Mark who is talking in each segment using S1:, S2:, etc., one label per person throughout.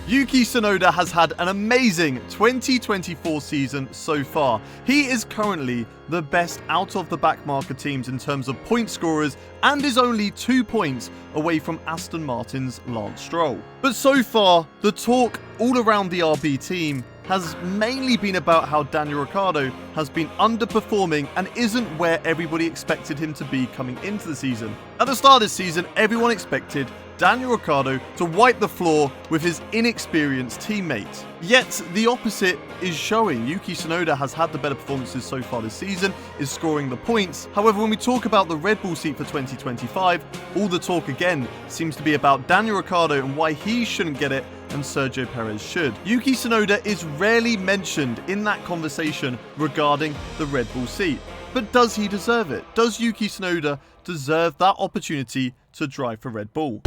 S1: Yuki Tsunoda has had an amazing 2024 season so far. He is currently the best out of the backmarker teams in terms of point scorers and is only 2 points away from Aston Martin's Lance Stroll. But so far, the talk all around the RB team has mainly been about how Daniel Ricciardo has been underperforming and isn't where everybody expected him to be coming into the season. At the start of this season, everyone expected Daniel Ricciardo to wipe the floor with his inexperienced teammate. Yet, the opposite is showing. Yuki Tsunoda has had the better performances so far this season, is scoring the points. However, when we talk about the Red Bull seat for 2025, all the talk again seems to be about Daniel Ricciardo and why he shouldn't get it and Sergio Perez should. Yuki Tsunoda is rarely mentioned in that conversation regarding the Red Bull seat. But does he deserve it? Does Yuki Tsunoda deserve that opportunity to drive for Red Bull?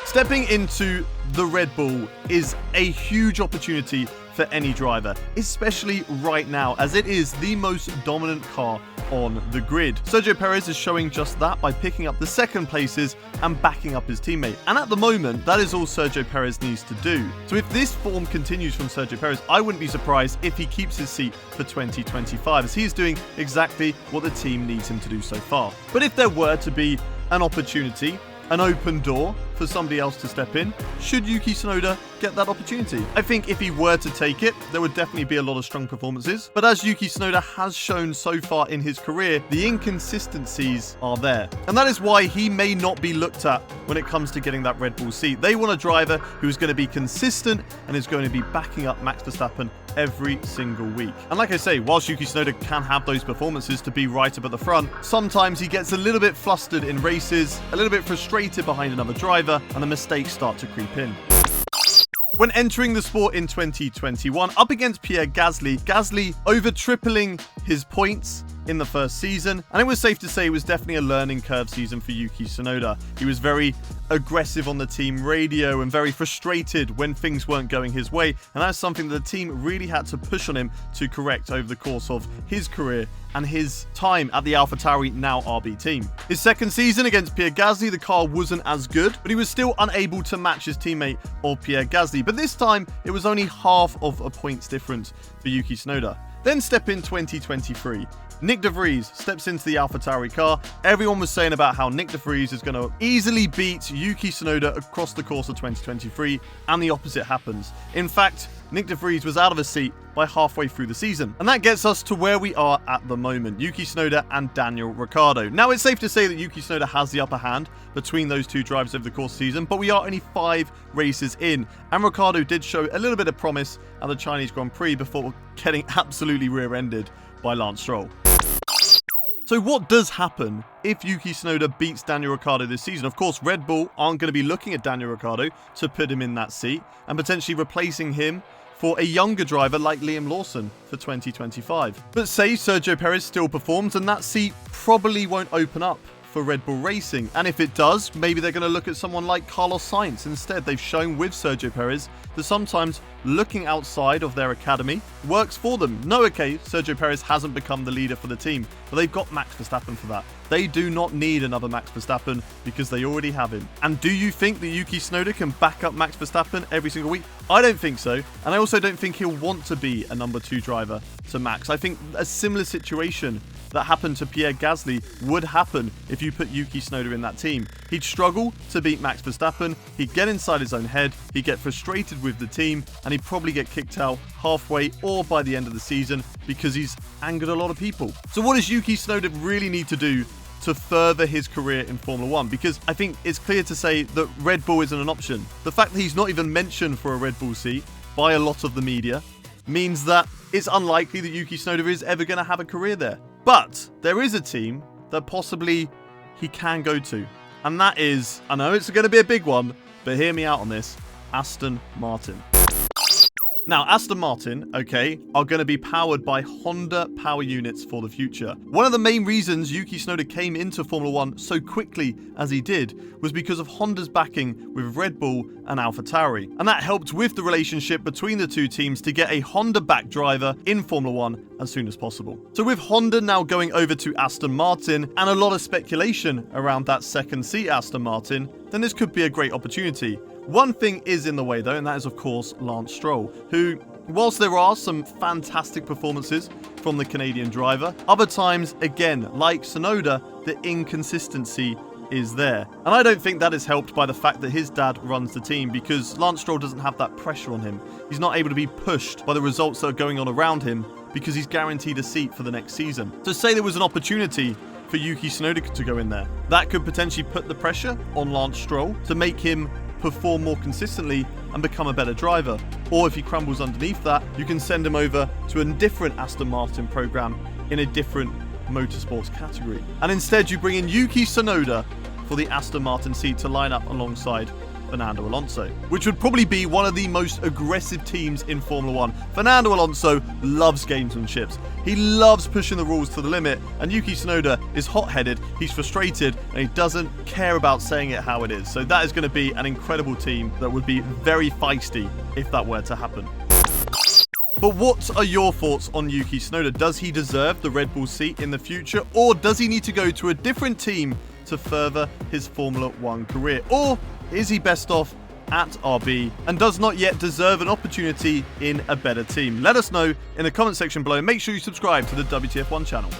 S1: Stepping into the Red Bull is a huge opportunity for any driver, especially right now, as it is the most dominant car on the grid. Sergio Perez is showing just that by picking up the second places and backing up his teammate. And at the moment, that is all Sergio Perez needs to do. So if this form continues from Sergio Perez, I wouldn't be surprised if he keeps his seat for 2025, as he is doing exactly what the team needs him to do so far. But if there were to be an opportunity, an open door for somebody else to step in, should Yuki Tsunoda get that opportunity? I think if he were to take it, there would definitely be a lot of strong performances. But as Yuki Tsunoda has shown so far in his career, the inconsistencies are there. And that is why he may not be looked at when it comes to getting that Red Bull seat. They want a driver who is going to be consistent and is going to be backing up Max Verstappen every single week. And like I say, whilst Yuki Tsunoda can have those performances to be right up at the front, sometimes he gets a little bit flustered in races, a little bit frustrated behind another driver, and the mistakes start to creep in. When entering the sport in 2021, up against Pierre Gasly over tripling his points in the first season, and it was safe to say it was definitely a learning curve season for Yuki Tsunoda. He was very aggressive on the team radio and very frustrated when things weren't going his way, and that's something that the team really had to push on him to correct over the course of his career and his time at the AlphaTauri, now RB team. His second season against Pierre Gasly, the car wasn't as good, but he was still unable to match his teammate of Pierre Gasly. But this time, it was only half of a points difference for Yuki Tsunoda. Then step in 2023. Nick de Vries steps into the AlphaTauri car. Everyone was saying about how Nick de Vries is going to easily beat Yuki Tsunoda across the course of 2023, and the opposite happens. In fact, Nick de Vries was out of a seat by halfway through the season. And that gets us to where we are at the moment, Yuki Tsunoda and Daniel Ricciardo. Now, it's safe to say that Yuki Tsunoda has the upper hand between those two drivers over the course of the season, but we are only 5 races in, and Ricciardo did show a little bit of promise at the Chinese Grand Prix before getting absolutely rear-ended by Lance Stroll. So what does happen if Yuki Tsunoda beats Daniel Ricciardo this season? Of course, Red Bull aren't going to be looking at Daniel Ricciardo to put him in that seat and potentially replacing him for a younger driver like Liam Lawson for 2025. But say Sergio Perez still performs and that seat probably won't open up for Red Bull Racing. And if it does, maybe they're going to look at someone like Carlos Sainz instead. They've shown with Sergio Perez that sometimes looking outside of their academy works for them. No, okay, Sergio Perez hasn't become the leader for the team, but they've got Max Verstappen for that. They do not need another Max Verstappen because they already have him. And do you think that Yuki Tsunoda can back up Max Verstappen every single week? I don't think so. And I also don't think he'll want to be a number 2 driver to Max. I think a similar situation that happened to Pierre Gasly would happen if you put Yuki Tsunoda in that team. He'd struggle to beat Max Verstappen, he'd get inside his own head, he'd get frustrated with the team, and he'd probably get kicked out halfway or by the end of the season because he's angered a lot of people. So what does Yuki Tsunoda really need to do to further his career in Formula 1? Because I think it's clear to say that Red Bull isn't an option. The fact that he's not even mentioned for a Red Bull seat by a lot of the media means that it's unlikely that Yuki Tsunoda is ever going to have a career there. But there is a team that possibly he can go to. And that is, I know it's going to be a big one, but hear me out on this, Aston Martin. Now, Aston Martin, okay, are going to be powered by Honda power units for the future. One of the main reasons Yuki Tsunoda came into Formula 1 so quickly as he did was because of Honda's backing with Red Bull and AlphaTauri. And that helped with the relationship between the two teams to get a Honda-backed driver in Formula 1 as soon as possible. So with Honda now going over to Aston Martin and a lot of speculation around that second seat Aston Martin, then this could be a great opportunity. One thing is in the way though, and that is of course Lance Stroll, who, whilst there are some fantastic performances from the Canadian driver, other times, again, like Tsunoda, the inconsistency is there. And I don't think that is helped by the fact that his dad runs the team, because Lance Stroll doesn't have that pressure on him. He's not able to be pushed by the results that are going on around him because he's guaranteed a seat for the next season. So say there was an opportunity for Yuki Tsunoda to go in there, that could potentially put the pressure on Lance Stroll to make him perform more consistently and become a better driver. Or if he crumbles underneath that, you can send him over to a different Aston Martin program in a different motorsports category. And instead you bring in Yuki Tsunoda for the Aston Martin seat to line up alongside Fernando Alonso, which would probably be one of the most aggressive teams in Formula 1. Fernando Alonso loves gamesmanship. He loves pushing the rules to the limit, and Yuki Tsunoda is hot-headed, he's frustrated, and he doesn't care about saying it how it is. So that is going to be an incredible team that would be very feisty if that were to happen. But what are your thoughts on Yuki Tsunoda? Does he deserve the Red Bull seat in the future, or does he need to go to a different team to further his Formula 1 career? Or is he best off at RB and does not yet deserve an opportunity in a better team? Let us know in the comment section below. Make sure you subscribe to the WTF1 channel.